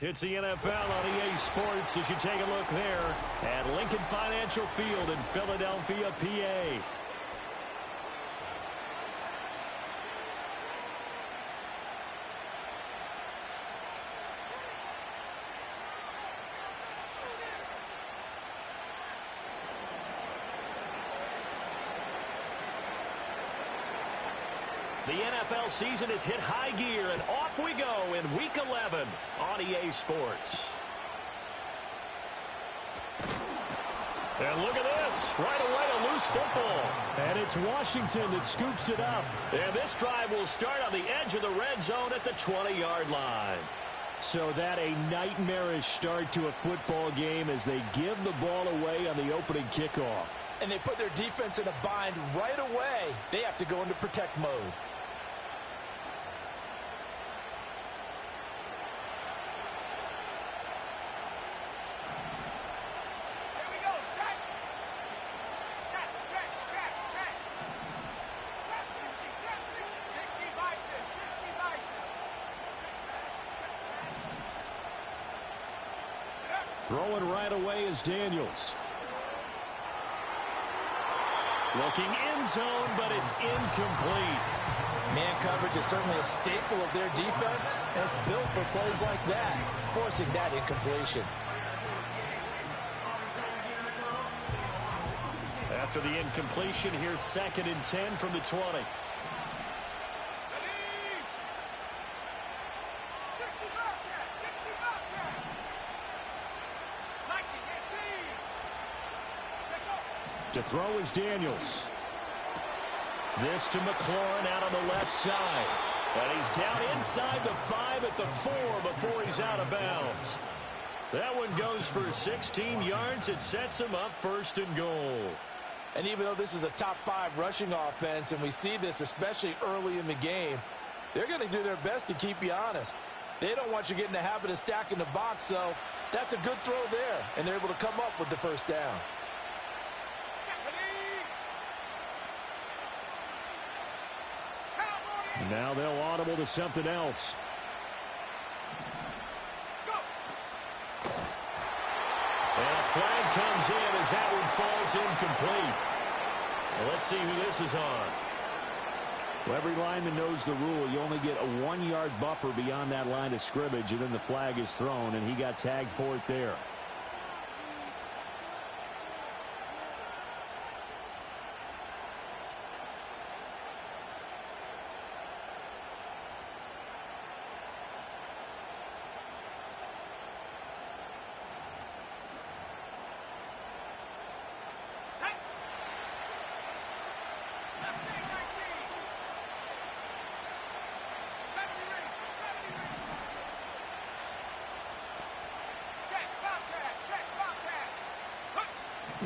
It's the NFL on EA Sports as you take a look there at Lincoln Financial Field in Philadelphia, PA. The NFL season has hit high gear, and off we go in Week 11 on EA Sports. And look at this. Right away, a loose football. And it's Washington that scoops it up. And this drive will start on the edge of the red zone at the 20-yard line. So that a nightmarish start to a football game as they give the ball away on the opening kickoff. And they put their defense in a bind right away. They have to go into protect mode. Throwing right away is Daniels. Looking end zone, but it's incomplete. Man coverage is certainly a staple of their defense, and it's built for plays like that, forcing that incompletion. After the incompletion, here's 2nd and 10 from the 20. To throw is Daniels. This to McLaurin out on the left side. And he's down inside the 5 at the 4 before he's out of bounds. That one goes for 16 yards. It sets him up 1st and goal. And even though this is a top 5 rushing offense, and we see this especially early in the game, they're going to do their best to keep you honest. They don't want you getting the habit of stacking the box, so that's a good throw there. And they're able to come up with the 1st down. Now they'll audible to something else. And a flag comes in as that one falls incomplete. Well, let's see who this is on. Well, every lineman knows the rule. You only get a 1-yard buffer beyond that line of scrimmage, and then the flag is thrown, and he got tagged for it there.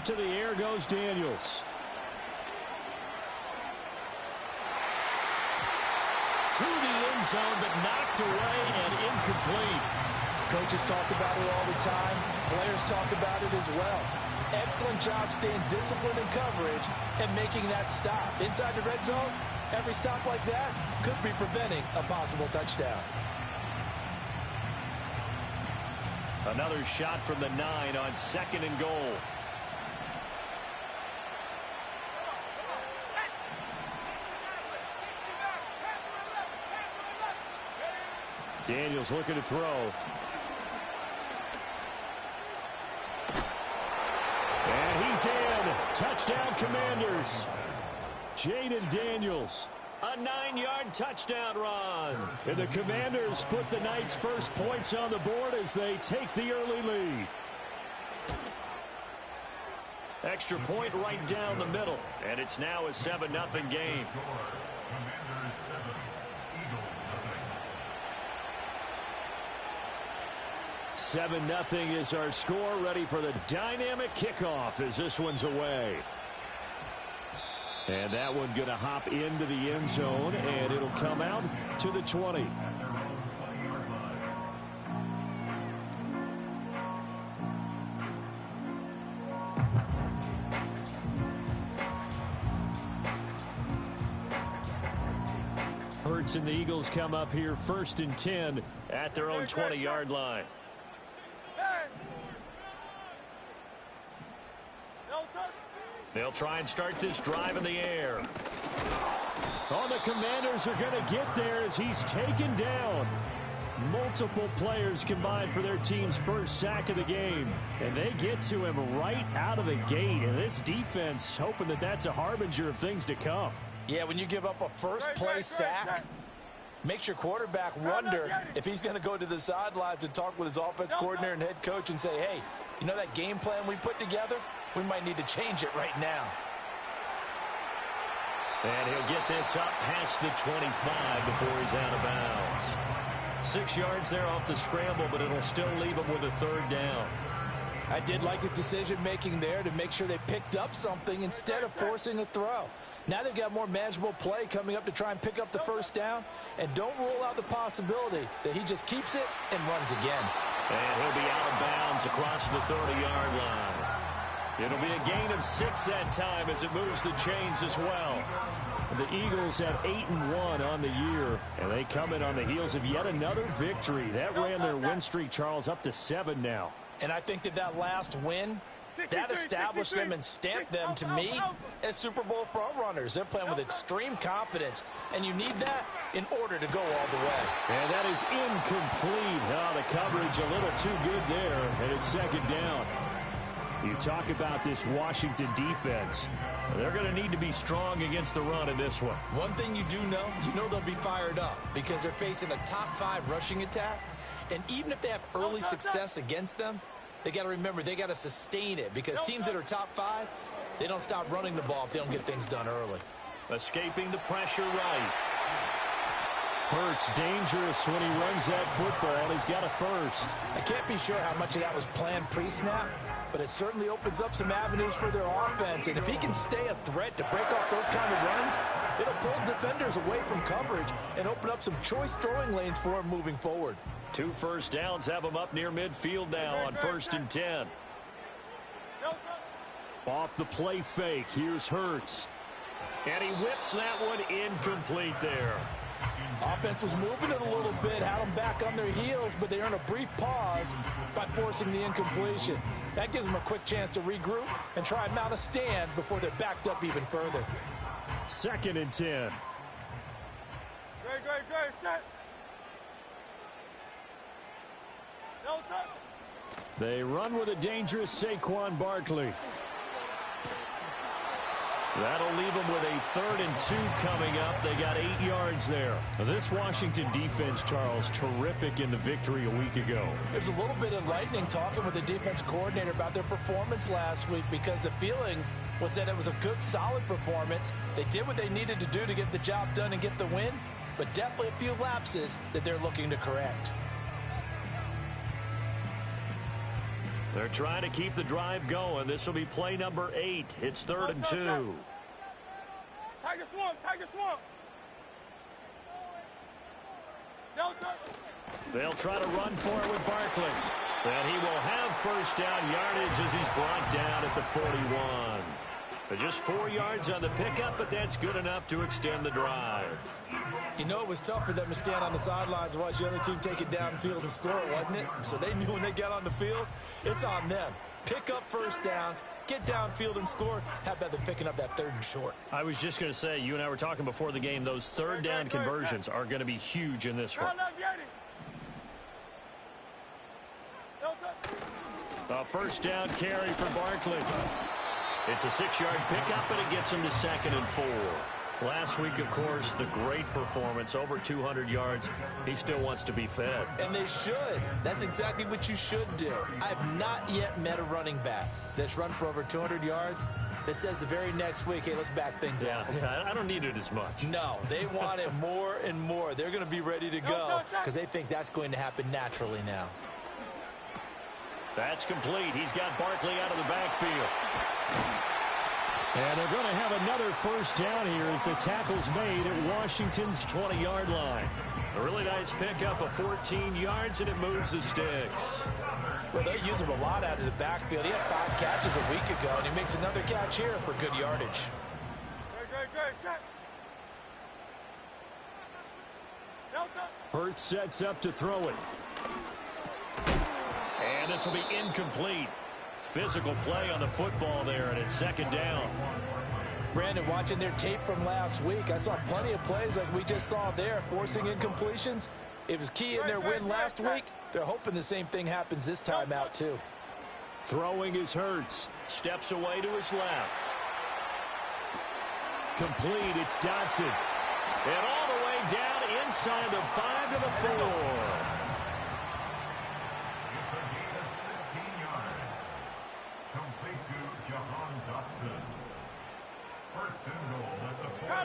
To the air goes Daniels. To the end zone, but knocked away and incomplete. Coaches talk about it all the time. Players talk about it as well. Excellent job staying disciplined in coverage and making that stop. Inside the red zone, every stop like that could be preventing a possible touchdown. Another shot from the 9 on 2nd and goal. Daniels looking to throw. And he's in. Touchdown, Commanders. Jaden Daniels. A 9-yard touchdown run. And the Commanders put the Knights' first points on the board as they take the early lead. Extra point right down the middle. And it's now a 7-0 game. 7-0 is our score. Ready for the dynamic kickoff as this one's away. And that one going to hop into the end zone, and it'll come out to the 20. Hurts and the Eagles come up here 1st and 10 at their own 20-yard line. They'll try and start this drive in the air. Oh, the Commanders are going to get there as he's taken down. Multiple players combined for their team's first sack of the game. And they get to him right out of the gate. And this defense hoping that that's a harbinger of things to come. Yeah, when you give up a first-play sack, makes your quarterback wonder if he's going to go to the sidelines and talk with his offense coordinator and head coach and say, hey, you know that game plan we put together? We might need to change it right now. And he'll get this up past the 25 before he's out of bounds. 6 yards there off the scramble, but it'll still leave him with a third down. I did like his decision-making there to make sure they picked up something instead of forcing a throw. Now they've got more manageable play coming up to try and pick up the first down. And don't rule out the possibility that he just keeps it and runs again. And he'll be out of bounds across the 30-yard line. It'll be a gain of 6 that time as it moves the chains as well. The Eagles have 8-1 on the year, and they come in on the heels of yet another victory. That ran their win streak, Charles, up to 7 now. And I think that last win, that established them and stamped them, to me, as Super Bowl frontrunners. They're playing with extreme confidence, and you need that in order to go all the way. And that is incomplete. Oh, the coverage a little too good there, and it's second down. You talk about this Washington defense. They're going to need to be strong against the run in this one. One thing you do know, they'll be fired up because they're facing a top 5 rushing attack. And even if they have early success against them, they got to remember they got to sustain it because teams that are top 5, they don't stop running the ball if they don't get things done early. Escaping the pressure right. Hurts dangerous when he runs that football, and he's got a first. I can't be sure how much of that was planned pre-snap, but it certainly opens up some avenues for their offense. And if he can stay a threat to break off those kind of runs, it'll pull defenders away from coverage and open up some choice throwing lanes for him moving forward. 2 first downs have him up near midfield now on 1st and 10. Off the play fake, here's Hurts. And he whips that one incomplete there. Offense was moving it a little bit, had them back on their heels, but they earned a brief pause by forcing the incompletion. That gives them a quick chance to regroup and try and mount a stand before they're backed up even further. 2nd and 10. Great, set. No touch. They run with a dangerous Saquon Barkley. That'll leave them with a 3rd and 2 coming up. They got 8 yards there. Now, this Washington defense, Charles, terrific in the victory a week ago. It was a little bit enlightening talking with the defense coordinator about their performance last week because the feeling was that it was a good, solid performance. They did what they needed to do to get the job done and get the win, but definitely a few lapses that they're looking to correct. They're trying to keep the drive going. This will be play number 8. It's 3rd and 2. Tiger swamp. No touch. They'll try to run for it with Barkley. And he will have first down yardage as he's brought down at the 41. Just 4 yards on the pickup, but that's good enough to extend the drive. It was tough for them to stand on the sidelines and watch the other team take it downfield and score, wasn't it? So they knew when they got on the field, it's on them. Pick up first downs, get downfield and score. How about them picking up that 3rd and short? I was just going to say, you and I were talking before the game, those 3rd down conversions are going to be huge in this one. A first down carry for Barkley. It's a 6-yard pickup, and it gets him to 2nd and 4. Last week, of course, the great performance, over 200 yards. He still wants to be fed. And they should. That's exactly what you should do. I've not yet met a running back that's run for over 200 yards that says the very next week, hey, let's back things up. Yeah, I don't need it as much. No, they want it more and more. They're going to be ready to go because they think that's going to happen naturally now. That's complete. He's got Barkley out of the backfield. And they're going to have another first down here as the tackle's made at Washington's 20-yard line. A really nice pickup of 14 yards, and it moves the sticks. Well, they use him a lot out of the backfield. He had 5 catches a week ago, and he makes another catch here for good yardage. Hurts sets up to throw it. And this will be incomplete. Physical play on the football there, and it's second down. Brandon, watching their tape from last week, I saw plenty of plays like we just saw there, forcing incompletions. It was key in their win last week. They're hoping the same thing happens this time out, too. Throwing is Hurts. Steps away to his left. Complete, it's Dotson. And all the way down inside the 5 to the 4.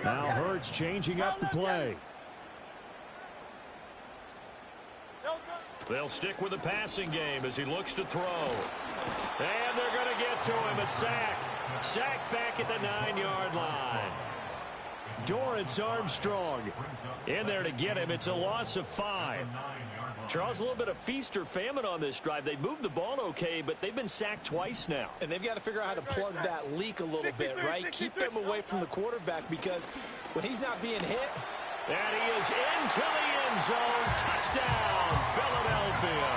Now Hurts changing up the play. They'll stick with the passing game as he looks to throw. And they're going to get to him. A sack. Sacked back at the 9-yard line. Dorrance Armstrong In there to get him. It's a loss of 5. Charles, a little bit of feast or famine on this drive. They moved the ball okay, but they've been sacked twice now. And they've got to figure out how to plug that leak a little bit, right? Keep them away from the quarterback, because when he's not being hit. And he is into the end zone. Touchdown, Philadelphia.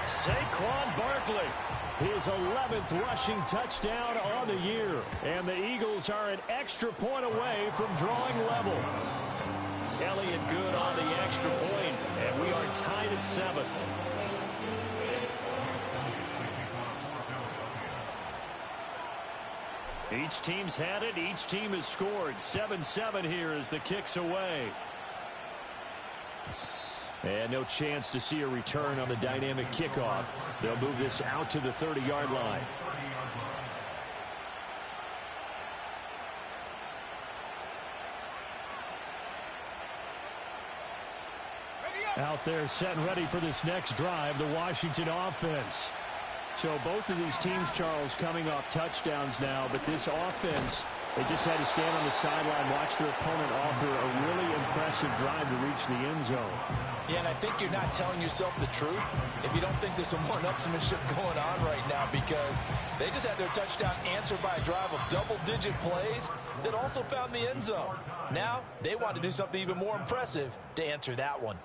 Saquon Barkley. His 11th rushing touchdown on the year. And the Eagles are an extra point away from drawing level. Elliott good on the extra point, and we are tied at 7. Each team's had it. Each team has scored. 7-7 here as the kick's away. And no chance to see a return on the dynamic kickoff. They'll move this out to the 30-yard line. Out there set and ready for this next drive, the Washington offense. So both of these teams, Charles, coming off touchdowns now, but this offense, they just had to stand on the sideline, watch their opponent offer a really impressive drive to reach the end zone. Yeah, and I think you're not telling yourself the truth if you don't think there's some one-upsmanship going on right now, because they just had their touchdown answered by a drive of double-digit plays that also found the end zone. Now they want to do something even more impressive to answer that one.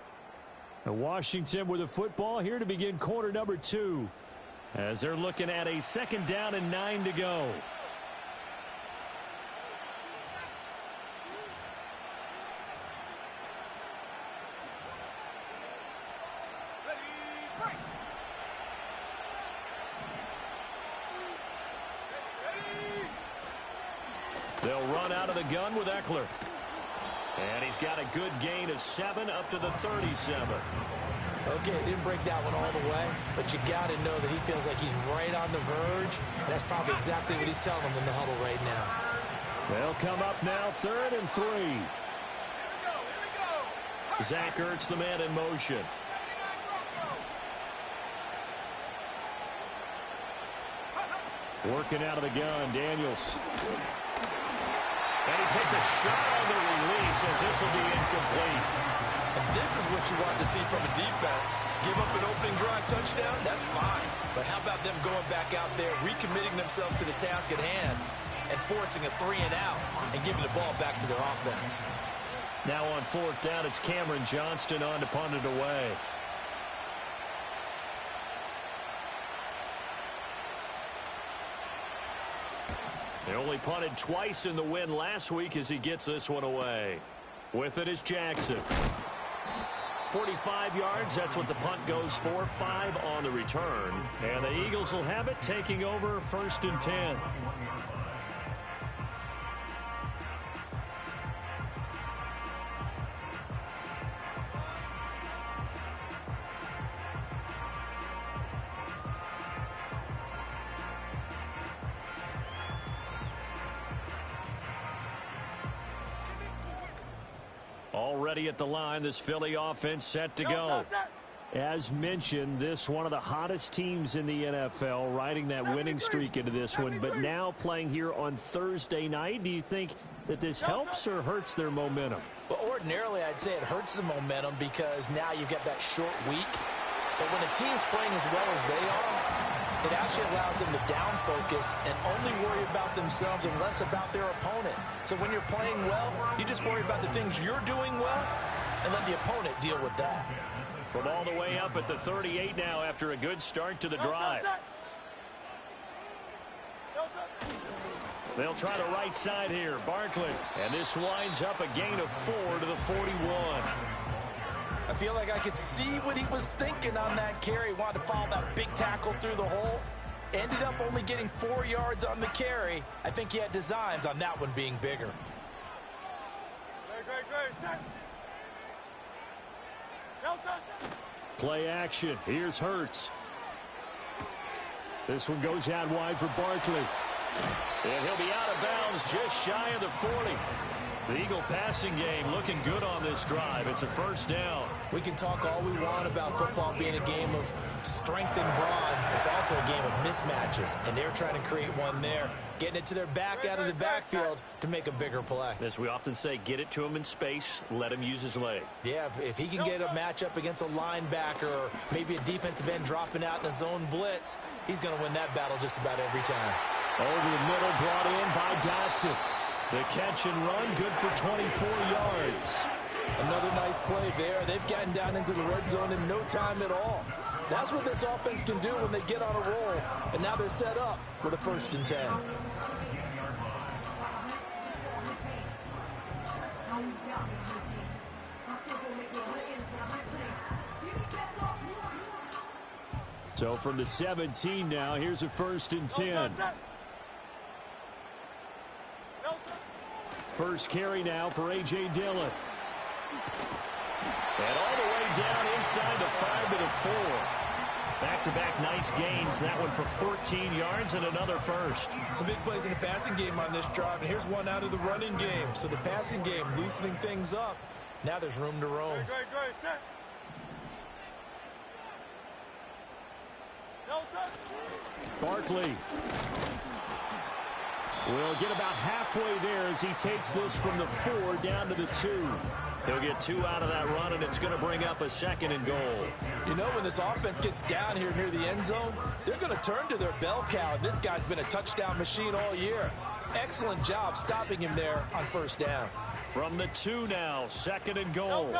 Washington with the football here to begin quarter number 2. As they're looking at a second down and 9 to go. They'll run out of the gun with Eckler. And he's got a good gain of 7 up to the 37. Okay, he didn't break that one all the way, but you got to know that he feels like he's right on the verge, and that's probably exactly what he's telling them in the huddle right now. They'll come up now, 3rd and 3. Zach Ertz, the man in motion. Working out of the gun, Daniels. And he takes a shot on the release as this will be incomplete. And this is what you want to see from a defense. Give up an opening drive touchdown, that's fine. But how about them going back out there, recommitting themselves to the task at hand, and forcing a 3 and out, and giving the ball back to their offense. Now on 4th down, it's Cameron Johnston on to punt it away. They only punted twice in the win last week as he gets this one away. With it is Jackson. 45 yards, that's what the punt goes for. 5 on the return. And the Eagles will have it, taking over 1st and 10. Already at the line, this Philly offense set to go. As mentioned, this one of the hottest teams in the NFL, riding that winning streak into this one, but now playing here on Thursday night. Do you think that this helps or hurts their momentum? Well, ordinarily, I'd say it hurts the momentum because now you've got that short week. But when a team's playing as well as they are, it actually allows them to down focus and only worry about themselves and less about their opponent. So when you're playing well, you just worry about the things you're doing well and let the opponent deal with that. From all the way up at the 38 now after a good start to the drive. They'll try the right side here. Barkley. And this winds up a gain of 4 to the 41. I feel like I could see what he was thinking on that carry. Wanted to follow that big tackle through the hole. Ended up only getting 4 yards on the carry. I think he had designs on that one being bigger. Great. Play action. Here's Hurts. This one goes out wide for Barkley. And he'll be out of bounds just shy of the 40. The Eagle passing game looking good on this drive. It's a first down. We can talk all we want about football being a game of strength and brawn. It's also a game of mismatches, and they're trying to create one there, getting it to their back out of the backfield to make a bigger play. As we often say, get it to him in space, let him use his leg. Yeah, if he can get a matchup against a linebacker or maybe a defensive end dropping out in a zone blitz, he's going to win that battle just about every time. Over the middle, brought in by Dotson. The catch and run, good for 24 yards. Another nice play there. They've gotten down into the red zone in no time at all. That's what this offense can do when they get on a roll. And now they're set up with a 1st and 10. So from the 17 now, here's a 1st and 10. First carry now for A.J. Dillon. And all the way down inside the 5 to the 4. Back-to-back nice gains. That one for 14 yards and another first. Some big plays in the passing game on this drive, and here's one out of the running game. So the passing game loosening things up. Now there's room to roam. Great. Set. Barkley will get about halfway there as he takes this from the 4 down to the 2. He'll get 2 out of that run, and it's going to bring up a 2nd and goal. You know, when this offense gets down here near the end zone, they're going to turn to their bell cow. And this guy's been a touchdown machine all year. Excellent job stopping him there on 1st down. From the 2 now, 2nd and goal.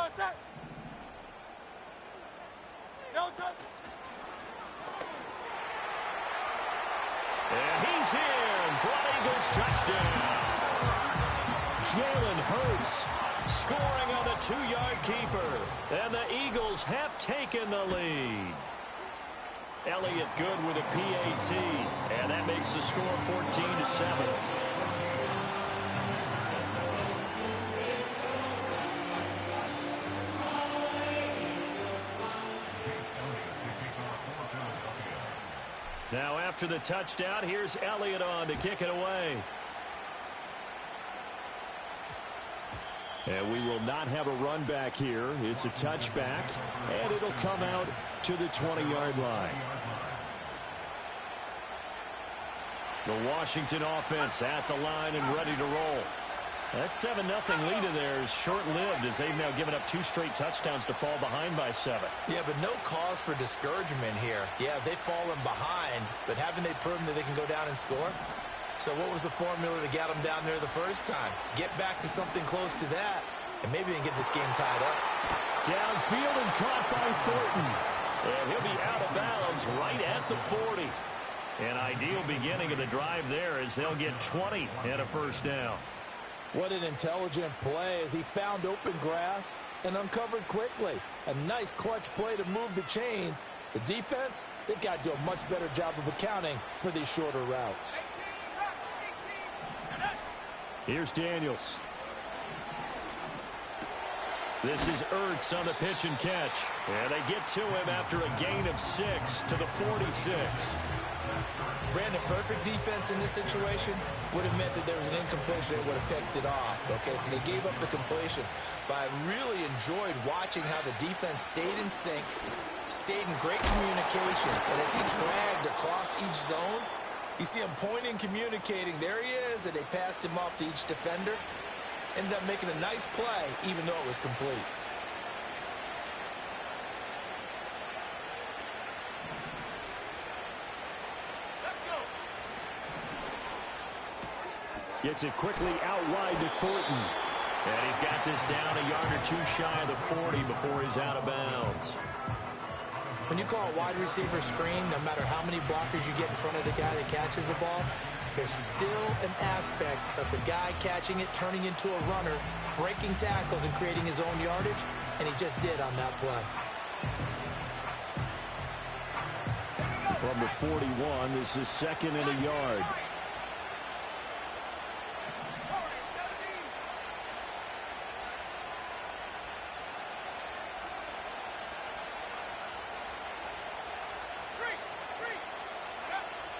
And he's in for an Eagles touchdown. Jalen Hurts scoring on the 2-yard keeper. And the Eagles have taken the lead. Elliott good with a PAT. And that makes the score 14-7. Now after the touchdown, here's Elliott on to kick it away. And we will not have a run back here. It's a touchback, and it'll come out to the 20-yard line. The Washington offense at the line and ready to roll. That 7-0 lead of theirs short-lived as they've now given up 2 straight touchdowns to fall behind by 7. Yeah, but no cause for discouragement here. Yeah, they've fallen behind, but haven't they proven that they can go down and score? So what was the formula that got them down there the first time? Get back to something close to that, and maybe they can get this game tied up. Downfield and caught by Thornton. And he'll be out of bounds right at the 40. An ideal beginning of the drive there as they'll get 20 and a 1st down. What an intelligent play as he found open grass and uncovered quickly. A nice clutch play to move the chains. The defense, they've got to do a much better job of accounting for these shorter routes. Here's Daniels. This is Ertz on the pitch and catch. And they get to him after a gain of 6 to the 46. Brandon, perfect defense in this situation would have meant that there was an incompletion. They would have picked it off. Okay, so they gave up the completion. But I really enjoyed watching how the defense stayed in sync, stayed in great communication. And as he dragged across each zone, you see him pointing, communicating. There he is, and they passed him off to each defender. Ended up making a nice play, even though it was complete. Gets it quickly out wide to Thornton. And he's got this down a yard or 2 shy of the 40 before he's out of bounds. When you call a wide receiver screen, no matter how many blockers you get in front of the guy that catches the ball, there's still an aspect of the guy catching it, turning into a runner, breaking tackles and creating his own yardage, and he just did on that play. From the 41, this is 2nd and a yard.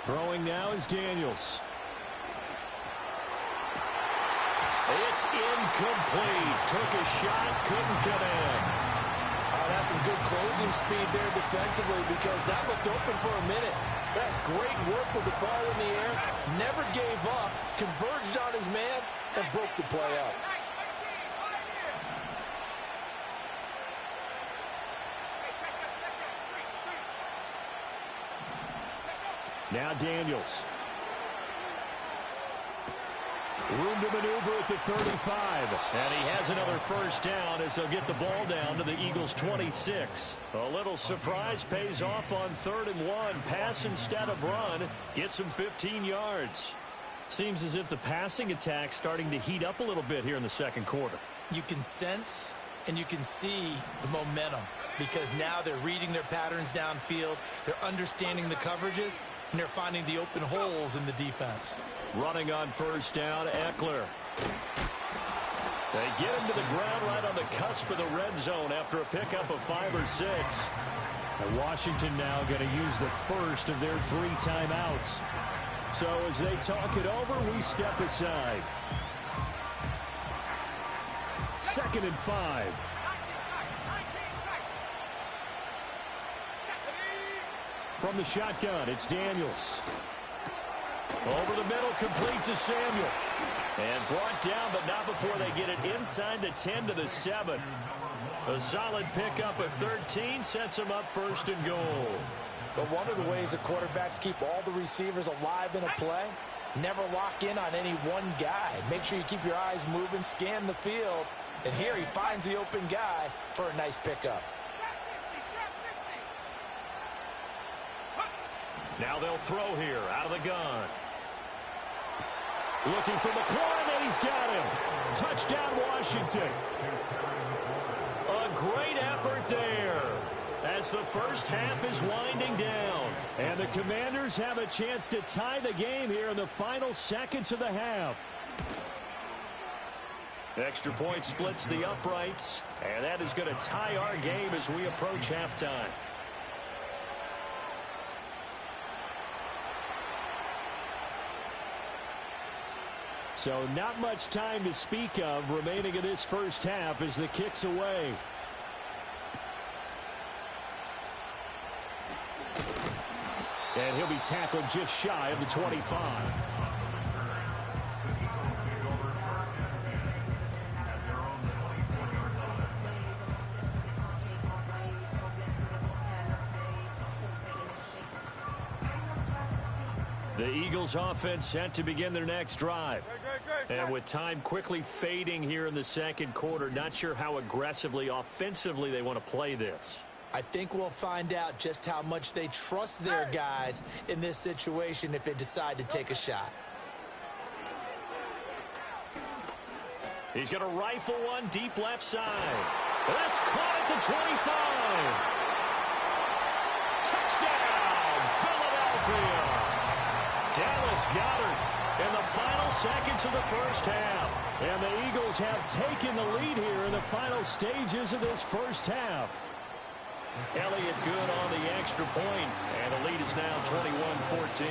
Throwing now is Daniels. It's incomplete. Took a shot, couldn't get in. That's some good closing speed there defensively because that looked open for a minute. That's great work with the ball in the air. Never gave up, converged on his man, and broke the play up. Now Daniels. Room to maneuver at the 35. And he has another first down as they'll get the ball down to the Eagles' 26. A little surprise pays off on 3rd and 1. Pass instead of run. Gets him 15 yards. Seems as if the passing attack's starting to heat up a little bit here in the second quarter. You can sense and you can see the momentum because now they're reading their patterns downfield. They're understanding the coverages, and they're finding the open holes in the defense. Running on first down, Eckler. They get him to the ground right on the cusp of the red zone after a pickup of 5 or 6. And Washington now going to use the first of their 3 timeouts. So as they talk it over, we step aside. 2nd and 5. From the shotgun, it's Daniels. Over the middle, complete to Samuel. And brought down, but not before they get it inside the 10 to the 7. A solid pickup of 13 sets them up 1st and goal. But one of the ways the quarterbacks keep all the receivers alive in a play, never lock in on any one guy. Make sure you keep your eyes moving, scan the field. And here he finds the open guy for a nice pickup. Now they'll throw here out of the gun. Looking for McLaurin, and he's got him. Touchdown, Washington. A great effort there as the first half is winding down. And the Commanders have a chance to tie the game here in the final seconds of the half. Extra point splits the uprights, and that is going to tie our game as we approach halftime. So not much time to speak of remaining in this first half as the kick's away. And he'll be tackled just shy of the 25. The Eagles offense set to begin their next drive. And with time quickly fading here in the second quarter, not sure how aggressively, offensively they want to play this. I think we'll find out just how much they trust their guys in this situation if they decide to take a shot. He's going to rifle one deep left side. That's caught at the 25. Touchdown, Philadelphia. Dallas Goedert in the final seconds of the first half. And the Eagles have taken the lead here in the final stages of this first half. Elliott good on the extra point, and the lead is now 21-14.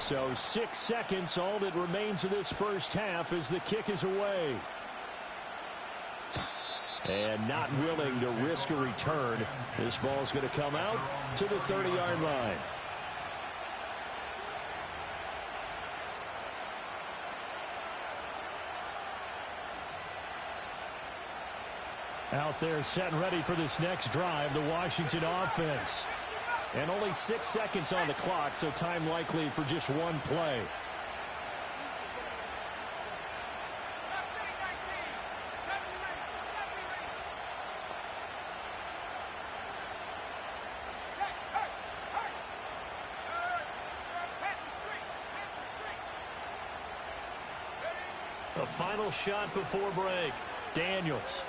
So 6 seconds, all that remains of this first half as the kick is away. And not willing to risk a return. This ball's going to come out to the 30-yard line. Out there set and ready for this next drive, the Washington offense. And only 6 seconds on the clock, so time likely for just one play. The final shot before break. Daniels.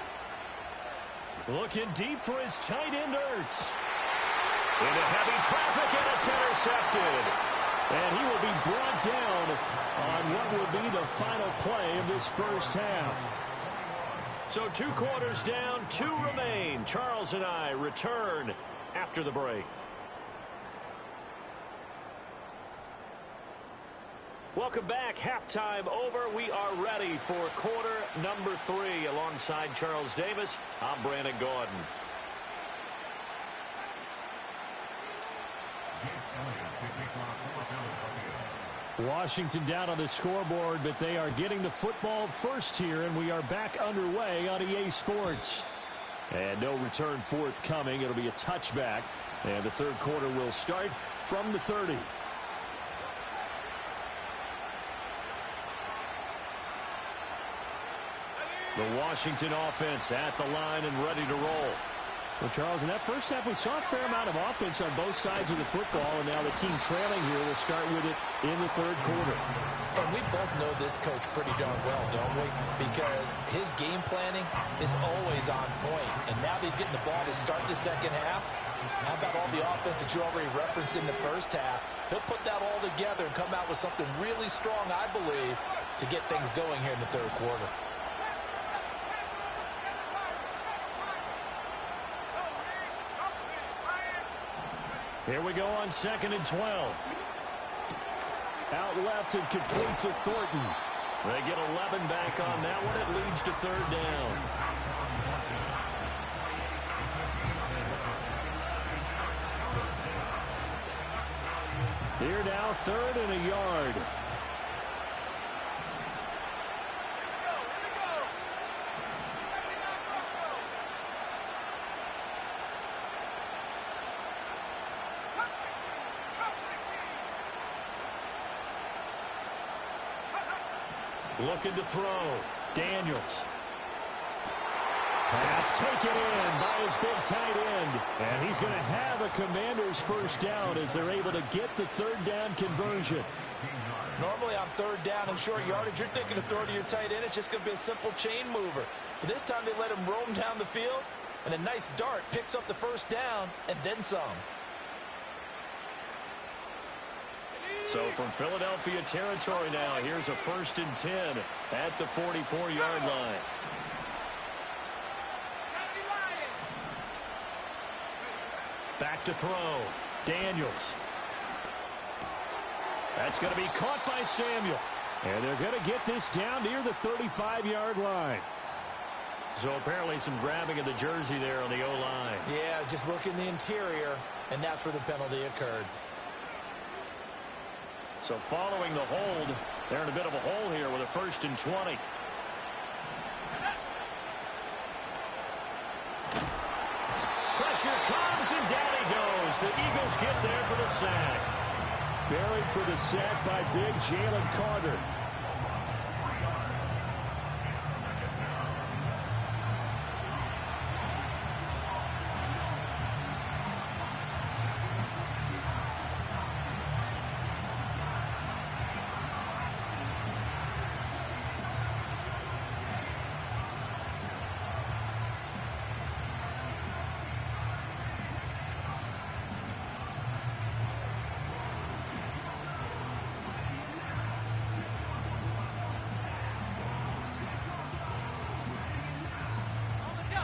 Looking deep for his tight end, Ertz. Into heavy traffic, and it's intercepted. And he will be brought down on what will be the final play of this first half. So 2 quarters down, 2 remain. Charles and I return after the break. Welcome back. Halftime over. We are ready for quarter number 3. Alongside Charles Davis, I'm Brandon Gordon. Washington down on the scoreboard, but they are getting the football first here, and we are back underway on EA Sports. And no return forthcoming. It'll be a touchback, and the third quarter will start from the 30. The Washington offense at the line and ready to roll. Well, Charles, in that first half, we saw a fair amount of offense on both sides of the football, and now the team trailing here will start with it in the third quarter. And we both know this coach pretty darn well, don't we? Because his game planning is always on point. And now that he's getting the ball to start the second half, how about all the offense that you already referenced in the first half? He'll put that all together and come out with something really strong, I believe, to get things going here in the third quarter. Here we go on 2nd and 12. Out left and complete to Thornton. They get 11 back on that one. It leads to 3rd down. Here now, 3rd and a yard. Looking to throw. Daniels. Pass taken in by his big tight end. And he's going to have a Commander's first down as they're able to get the 3rd down conversion. Normally on 3rd down and short yardage, you're thinking of throw to your tight end. It's just going to be a simple chain mover. But this time they let him roam down the field, and a nice dart picks up the first down and then some. So from Philadelphia territory now, here's a 1st and 10 at the 44-yard line. Back to throw. Daniels. That's going to be caught by Samuel. And they're going to get this down near the 35-yard line. So apparently some grabbing of the jersey there on the O-line. Yeah, just look in the interior, and that's where the penalty occurred. So following the hold, they're in a bit of a hole here with a 1st and 20. Pressure comes, and down he goes. The Eagles get there for the sack. Buried for the sack by big Jalen Carter.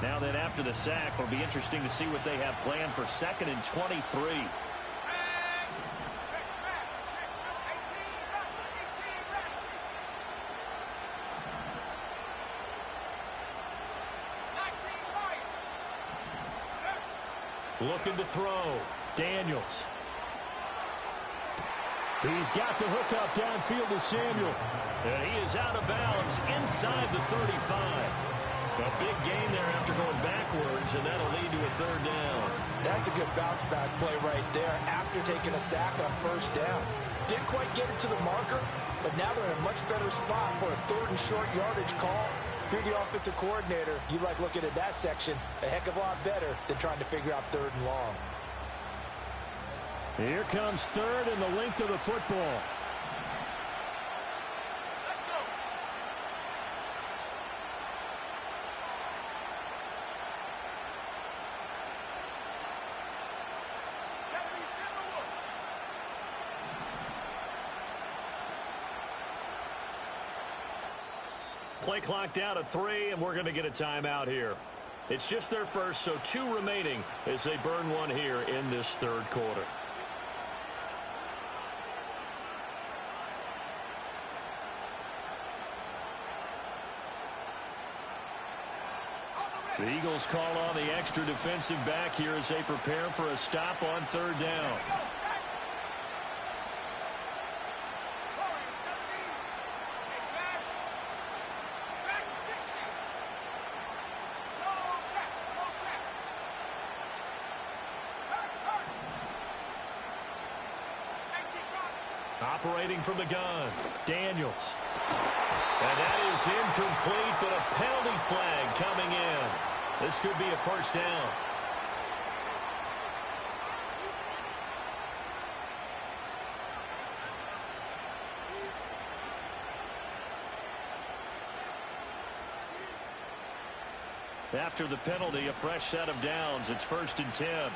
Now then, after the sack, it'll be interesting to see what they have planned for 2nd and 23. Looking to throw. Daniels. He's got the hook up downfield to Samuel. And he is out of bounds inside the 35. A big gain there after going backwards, and that'll lead to a 3rd down. That's a good bounce-back play right there after taking a sack on 1st down. Didn't quite get it to the marker, but now they're in a much better spot for a 3rd and short yardage call. If you're the offensive coordinator, you like looking at that section a heck of a lot better than trying to figure out 3rd and long. Here comes 3rd and the length of the football. Play clock down to 3, and we're going to get a timeout here. It's just their first, so 2 remaining as they burn one here in this third quarter. The Eagles call on the extra defensive back here as they prepare for a stop on third down. Operating from the gun, Daniels. And that is incomplete, but a penalty flag coming in. This could be a first down. After the penalty, a fresh set of downs. It's 1st and 10.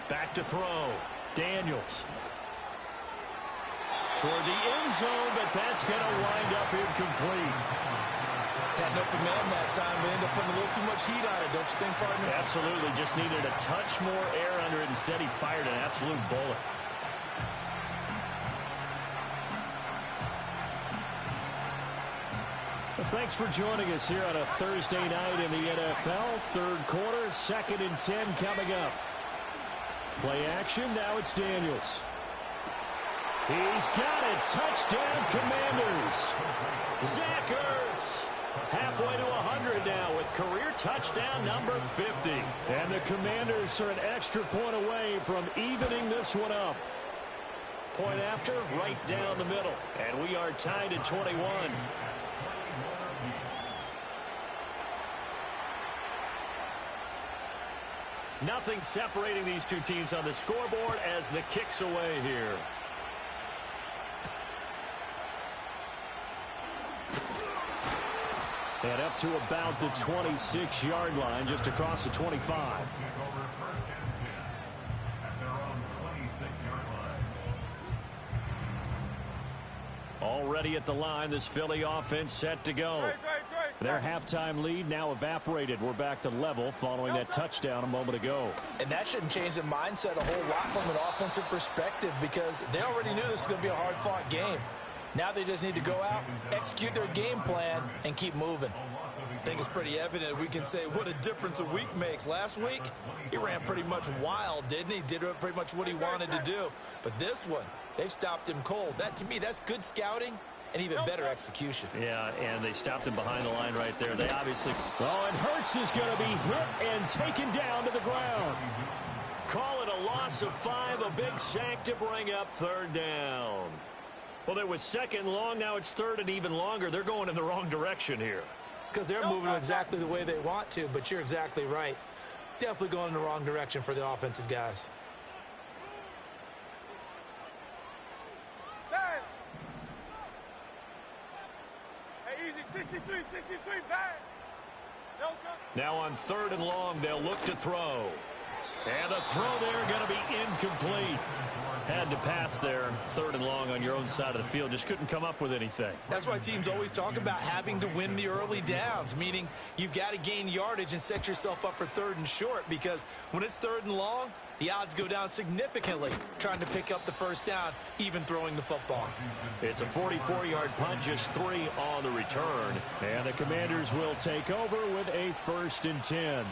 Back to throw. Daniels. Toward the end zone, but that's going to wind up incomplete. Had an open man that time, but ended up putting a little too much heat on it, don't you think, partner? Absolutely. Just needed a touch more air under it. Instead, he fired an absolute bullet. Well, thanks for joining us here on a Thursday night in the NFL. Third quarter, 2nd and 10 coming up. Play action, now it's Daniels. He's got it. Touchdown, Commanders. Zach Ertz. Halfway to 100 now with career touchdown number 50. And the Commanders are an extra point away from evening this one up. Point after, right down the middle. And we are tied at 21. Nothing separating these two teams on the scoreboard as the kick's away here. And up to about the 26-yard line, just across the 25. Already at the line, this Philly offense set to go. Their halftime lead now evaporated. We're back to level following that touchdown a moment ago. And that shouldn't change the mindset a whole lot from an offensive perspective because they already knew this was going to be a hard-fought game. Now they just need to go out, execute their game plan, and keep moving. I think it's pretty evident. We can say what a difference a week makes. Last week, he ran pretty much wild, didn't he? Did pretty much what he wanted to do. But this one, they've stopped him cold. That, to me, that's good scouting and even better execution. Yeah, and they stopped him behind the line right there. They obviously... Oh, and Hurts is going to be hit and taken down to the ground. Call it a loss of 5, a big sack to bring up third down. Well, it was 2nd long, now it's 3rd and even longer. They're going in the wrong direction here. Because they're moving exactly the way they want to, but you're exactly right. Definitely going in the wrong direction for the offensive guys. Now on 3rd and long, they'll look to throw. And the throw there going to be incomplete. Had to pass there, 3rd and long on your own side of the field. Just couldn't come up with anything. That's why teams always talk about having to win the early downs, meaning you've got to gain yardage and set yourself up for 3rd and short, because when it's 3rd and long, the odds go down significantly trying to pick up the first down, even throwing the football. It's a 44-yard punt, just 3 on the return. And the Commanders will take over with a 1st and 10.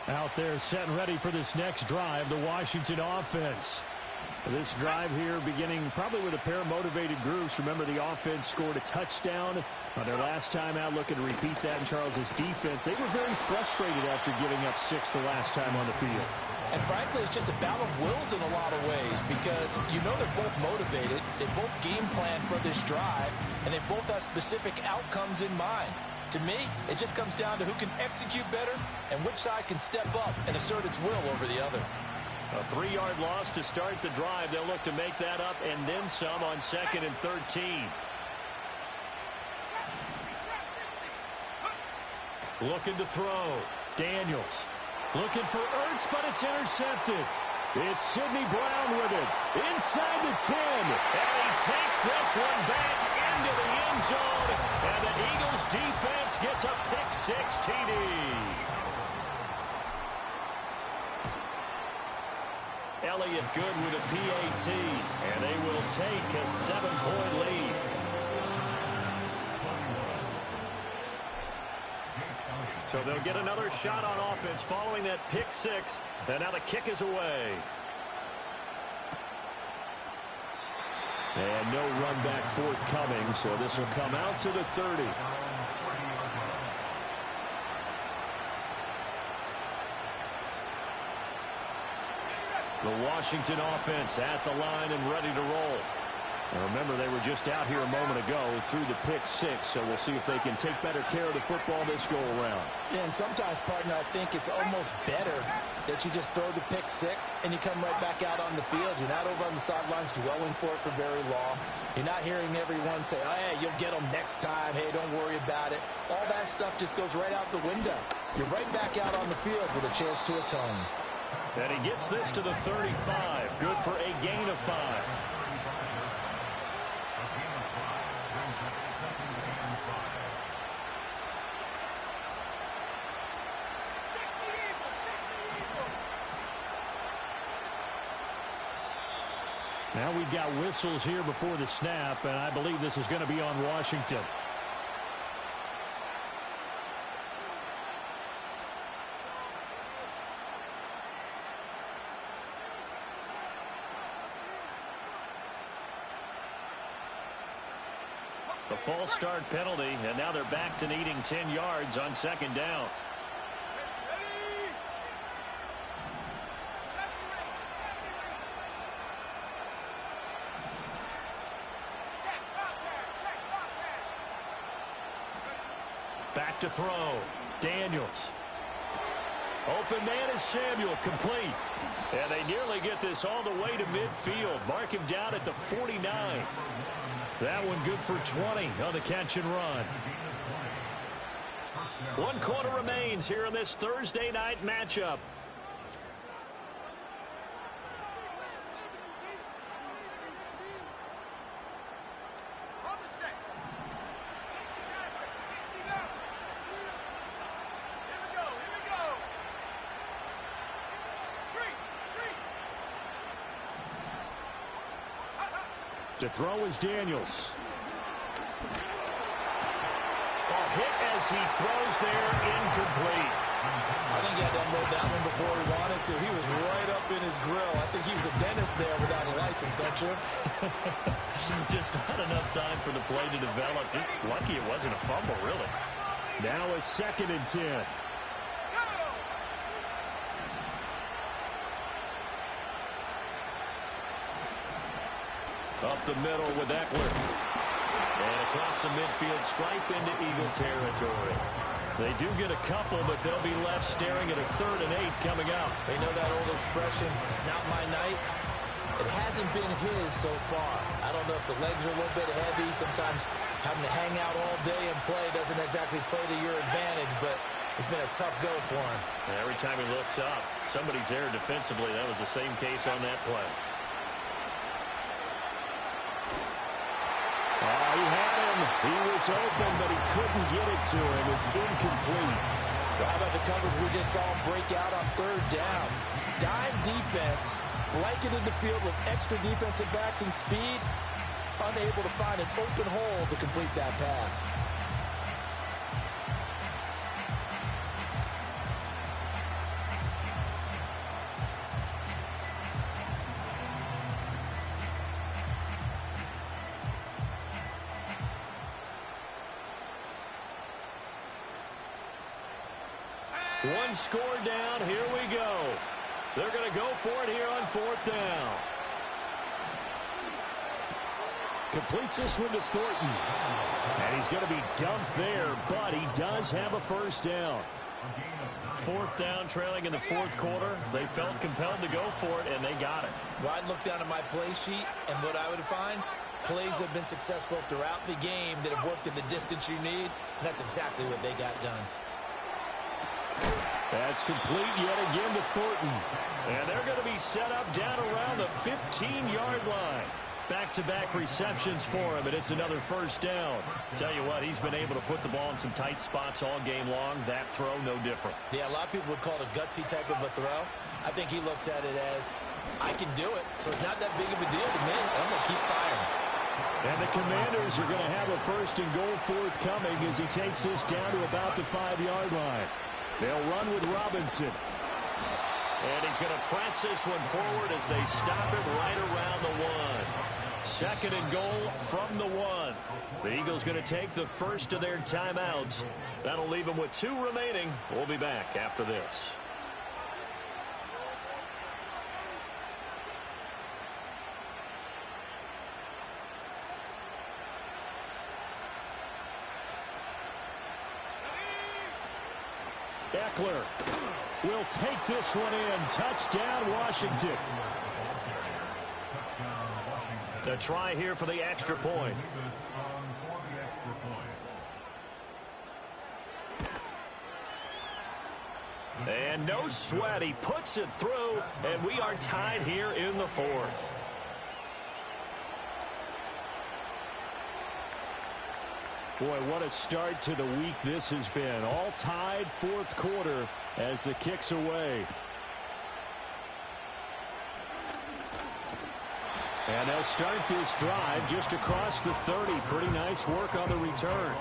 Out there set and ready for this next drive, the Washington offense. This drive here beginning probably with a pair of motivated groups. Remember, the offense scored a touchdown on their last time out, looking to repeat that in Charles's defense. They were very frustrated after giving up 6 the last time on the field. And frankly, it's just a battle of wills in a lot of ways because you know they're both motivated. They both game plan for this drive, and they both have specific outcomes in mind. To me, it just comes down to who can execute better and which side can step up and assert its will over the other. A 3-yard loss to start the drive. They'll look to make that up and then some on 2nd and 13. Looking to throw. Daniels. Looking for Ertz, but it's intercepted. It's Sidney Brown with it. Inside the 10. And he takes this one back into the end zone. And the Eagles defense gets a pick-6 TD. Elliott good with a PAT. And they will take a 7-point lead. So they'll get another shot on offense following that pick-6. And now the kick is away. And no run back forthcoming, so this will come out to the 30. The Washington offense at the line and ready to roll. And remember, they were just out here a moment ago through the pick-6, so we'll see if they can take better care of the football this go-around. Yeah, and sometimes, partner, I think it's almost better that you just throw the pick-6 and you come right back out on the field. You're not over on the sidelines dwelling for it for very long. You're not hearing everyone say, oh, hey, you'll get them next time. Hey, don't worry about it. All that stuff just goes right out the window. You're right back out on the field with a chance to atone. And he gets this to the 35. Good for a gain of 5. Now we've got whistles here before the snap, and I believe this is going to be on Washington. The false start penalty, and now they're back to needing 10 yards on 2nd down. Back to throw. Daniels. Open man is Samuel, complete. And they nearly get this all the way to midfield. Mark him down at the 49. That one good for 20 on the catch and run. 1 quarter remains here in this Thursday night matchup. To throw is Daniels. A hit as he throws there, incomplete. I think he had to unload that one before he wanted to. He was right up in his grill. I think he was a dentist there without a license, don't you? Just not enough time for the play to develop. Just lucky it wasn't a fumble, really. Now a 2nd and 10. Up the middle with Eckler. And across the midfield stripe into Eagle territory. They do get a couple, but they'll be left staring at a 3rd and 8 coming up. They know that old expression, it's not my night. It hasn't been his so far. I don't know if the legs are a little bit heavy. Sometimes having to hang out all day and play doesn't exactly play to your advantage, but it's been a tough go for him. And every time he looks up, somebody's there defensively. That was the same case on that play. Oh, he had him. He was open, but he couldn't get it to him. It's incomplete. Well, how about the coverage we just saw him break out on 3rd down? Dime defense, blanketed the field with extra defensive backs and speed, unable to find an open hole to complete that pass. One score down. Here we go. They're going to go for it here on 4th down. Completes this one to Thornton. And he's going to be dumped there, but he does have a first down. 4th down, trailing in the 4th quarter. They felt compelled to go for it, and they got it. Well, I'd look down at my play sheet, and what I would find, plays have been successful throughout the game that have worked in the distance you need, and that's exactly what they got done. That's complete yet again to Thornton. And they're going to be set up down around the 15-yard line. Back-to-back receptions for him, and it's another first down. Tell you what, he's been able to put the ball in some tight spots all game long. That throw, no different. Yeah, a lot of people would call it a gutsy type of a throw. I think he looks at it as, I can do it, so it's not that big of a deal to me. I'm going to keep firing. And the Commanders are going to have a first and goal forthcoming as he takes this down to about the 5-yard line. They'll run with Robinson. And he's going to press this one forward as they stop it right around the 1. 2nd and goal from the 1. The Eagles going to take the first of their timeouts. That'll leave them with 2 remaining. We'll be back after this. Eckler will take this one in. Touchdown, Washington. A try here for the extra point. And no sweat. He puts it through, and we are tied here in the 4th. Boy, what a start to the week this has been. All tied 4th quarter as the kick's away. And they'll start this drive just across the 30. Pretty nice work on the return.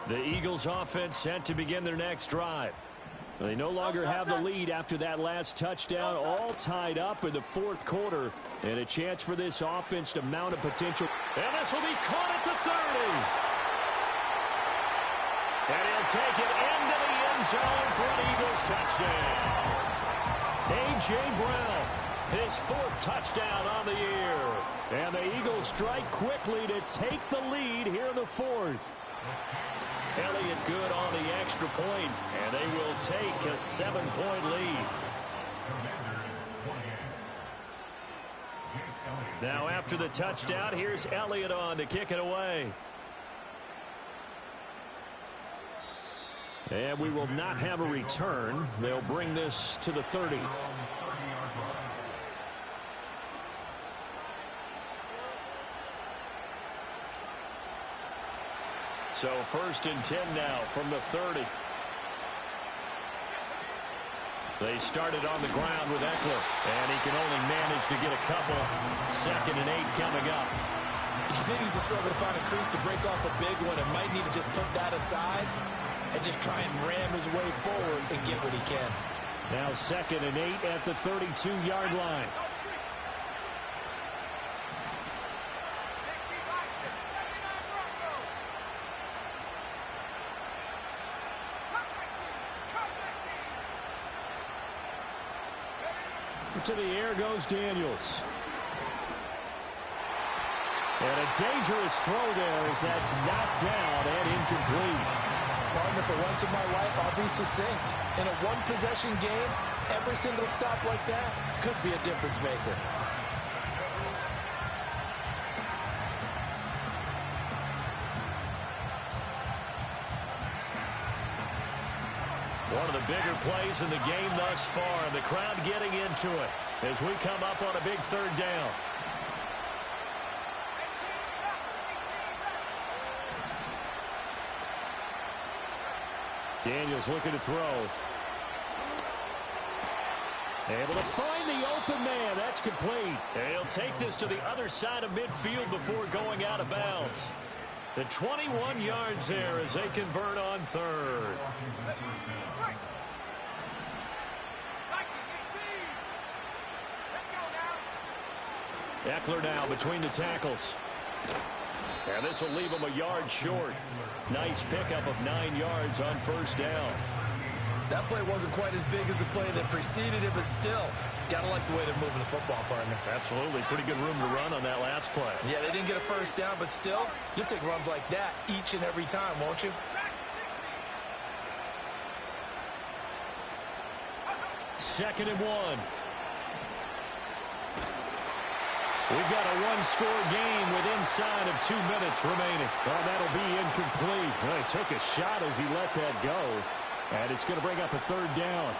The Eagles offense set to begin their next drive. They no longer have the lead after that last touchdown, all tied up in the 4th quarter, and a chance for this offense to mount a potential. And this will be caught at the 30. And he'll take it into the end zone for an Eagles touchdown. A.J. Brown, his 4th touchdown on the year. And the Eagles strike quickly to take the lead here in the 4th. Elliott good on the extra point, and they will take a 7-point lead. Now after the touchdown, here's Elliott on to kick it away. And we will not have a return. They'll bring this to the 30. So 1st and 10 now from the 30. They started on the ground with Eckler, and he can only manage to get a couple. 2nd and 8 coming up. He continues to struggle to find a crease to break off a big one and might need to just put that aside and just try and ram his way forward and get what he can. Now 2nd and 8 at the 32-yard line. To the air goes Daniels. And a dangerous throw there as that's knocked down and incomplete. Partner, for once in my life, I'll be succinct. In a one-possession game, every single stop like that could be a difference maker. One of the bigger plays in the game thus far, and the crowd getting into it as we come up on a big 3rd down. Daniels looking to throw. Able to find the open man. That's complete. And he'll take this to the other side of midfield before going out of bounds. The 21 yards there as they convert on 3rd. Eckler now between the tackles. And this will leave him a yard short. Nice pickup of 9 yards on first down. That play wasn't quite as big as the play that preceded it, but still, gotta like the way they're moving the football, partner. Absolutely. Pretty good room to run on that last play. Yeah, they didn't get a first down, but still, you'll take runs like that each and every time, won't you? Second and 1. We've got a one-score game with inside of 2 minutes remaining. Well, that'll be incomplete. Well, he took a shot as he let that go. And it's going to bring up a third down.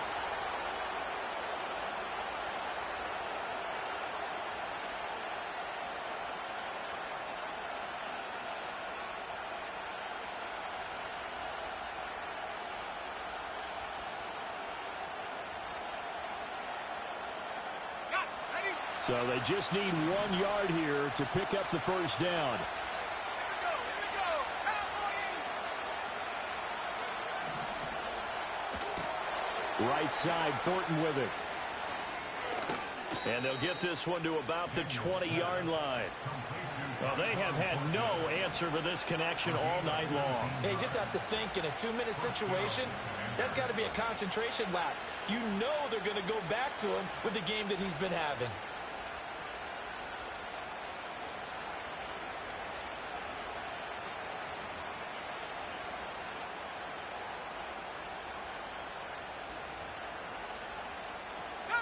So they just need 1 yard here to pick up the first down. Right side, Thornton with it. And they'll get this one to about the 20-yard line. Well, they have had no answer for this connection all night long. Hey, you just have to think in a 2-minute situation, that's got to be a concentration lapse. You know they're going to go back to him with the game that he's been having.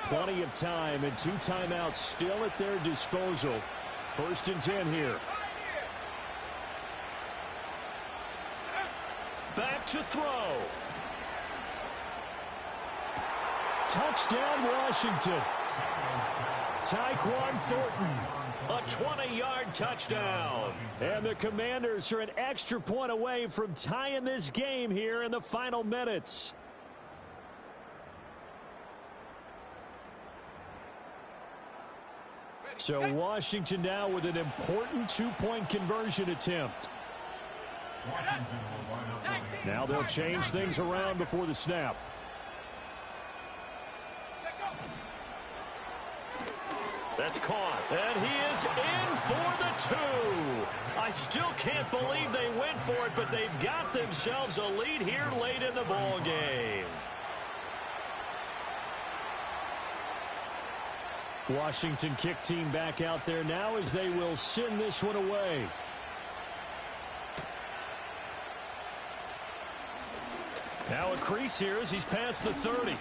Plenty of time and 2 timeouts still at their disposal. First and 10 here. Back to throw. Touchdown, Washington. Tyquan Thornton. A 20-yard touchdown. And the Commanders are an extra point away from tying this game here in the final minutes. So Washington now with an important 2-point conversion attempt. Now they'll change things around before the snap. That's caught. And he is in for the 2. I still can't believe they went for it, but they've got themselves a lead here late in the ball game. Washington kick team back out there now as they will send this one away. Now a crease here as he's past the 30.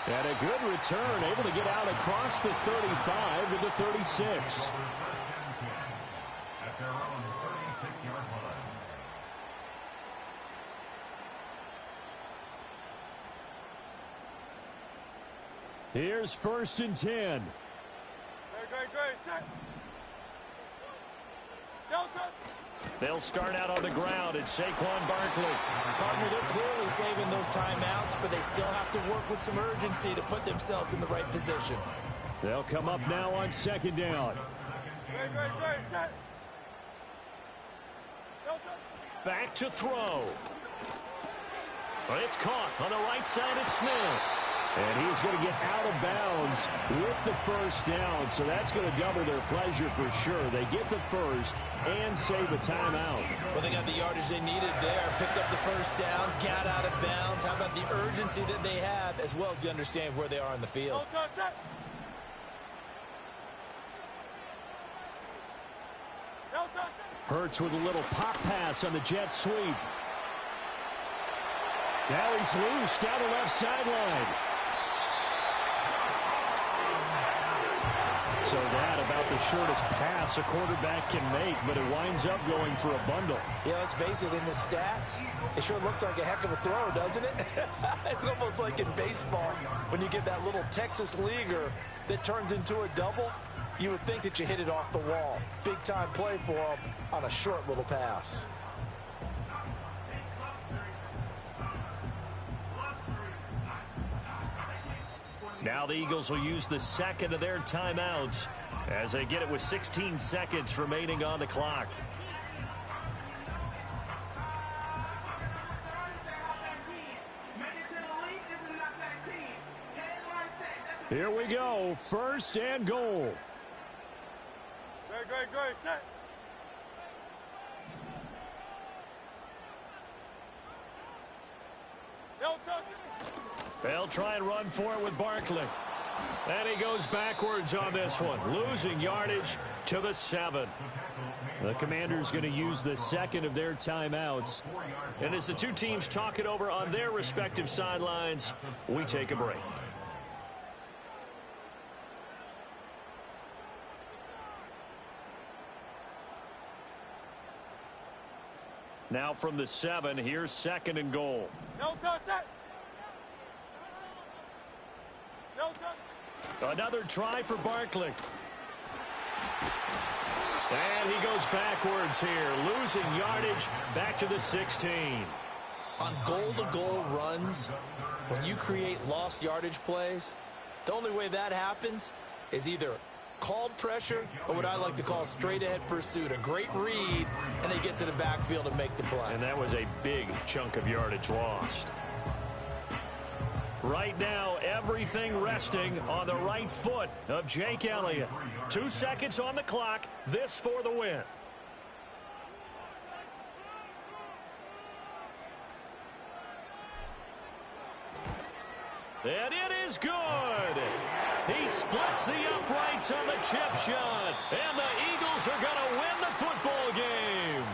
And a good return, able to get out across the 35 to the 36. Here's first and 10. Great. Set. Delta. They'll start out on the ground. It's Saquon Barkley. Partner, they're clearly saving those timeouts, but they still have to work with some urgency to put themselves in the right position. They'll come up now on second down. Great. Set. Delta. Back to throw. But it's caught on the right side. It's Smith. And he's going to get out of bounds with the first down. So that's going to double their pleasure for sure. They get the first and save a timeout. Well, they got the yardage they needed there. Picked up the first down, got out of bounds. How about the urgency that they have, as well as the understanding of where they are in the field? Delta. Hurts with a little pop pass on the jet sweep. Now he's loose down the left sideline. So that about the shortest pass a quarterback can make, but it winds up going for a bundle. Yeah, let's face it, in the stats, it sure looks like a heck of a throw, doesn't it? It's almost like in baseball when you get that little Texas leaguer that turns into a double. You would think that you hit it off the wall. Big time play for him on a short little pass. Now the Eagles will use the second of their timeouts as they get it with 16 seconds remaining on the clock. Here we go, first and goal. Great, great, great. Set. Don't touch it. They'll try and run for it with Barkley. And he goes backwards on this one, losing yardage to the 7. The Commanders going to use the second of their timeouts. And as the two teams talk it over on their respective sidelines, we take a break. Now from the 7, here's 2nd and goal. No touch that. No touch. Another try for Barkley. And he goes backwards here, losing yardage back to the 16. On goal-to-goal runs, when you create lost yardage plays, the only way that happens is either called pressure or what I like to call straight-ahead pursuit. A great read, and they get to the backfield and make the play. And that was a big chunk of yardage lost. Right now, everything resting on the right foot of Jake Elliott. 2 seconds on the clock. This for the win. And it is good. He splits the uprights on the chip shot. And the Eagles are going to win the football game.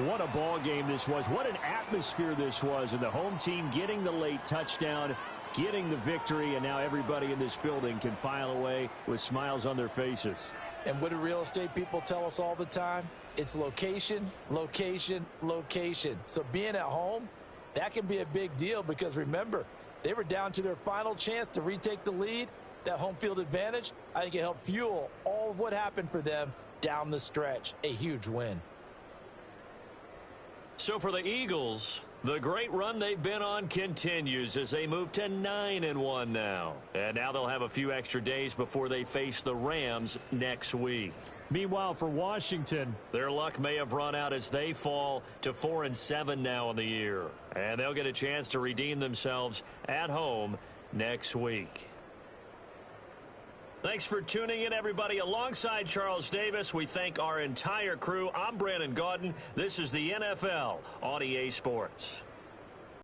What a ball game this was. What an atmosphere this was. And the home team getting the late touchdown, getting the victory, and now everybody in this building can file away with smiles on their faces. And what do real estate people tell us all the time? It's location, location, location. So being at home, that can be a big deal because, remember, they were down to their final chance to retake the lead. That home field advantage, I think it helped fuel all of what happened for them down the stretch. A huge win. So for the Eagles, the great run they've been on continues as they move to 9-1 now. And now they'll have a few extra days before they face the Rams next week. Meanwhile, for Washington, their luck may have run out as they fall to 4-7 now in the year. And they'll get a chance to redeem themselves at home next week. Thanks for tuning in, everybody. Alongside Charles Davis, we thank our entire crew. I'm Brandon Gaudin. This is the NFL on EA Sports.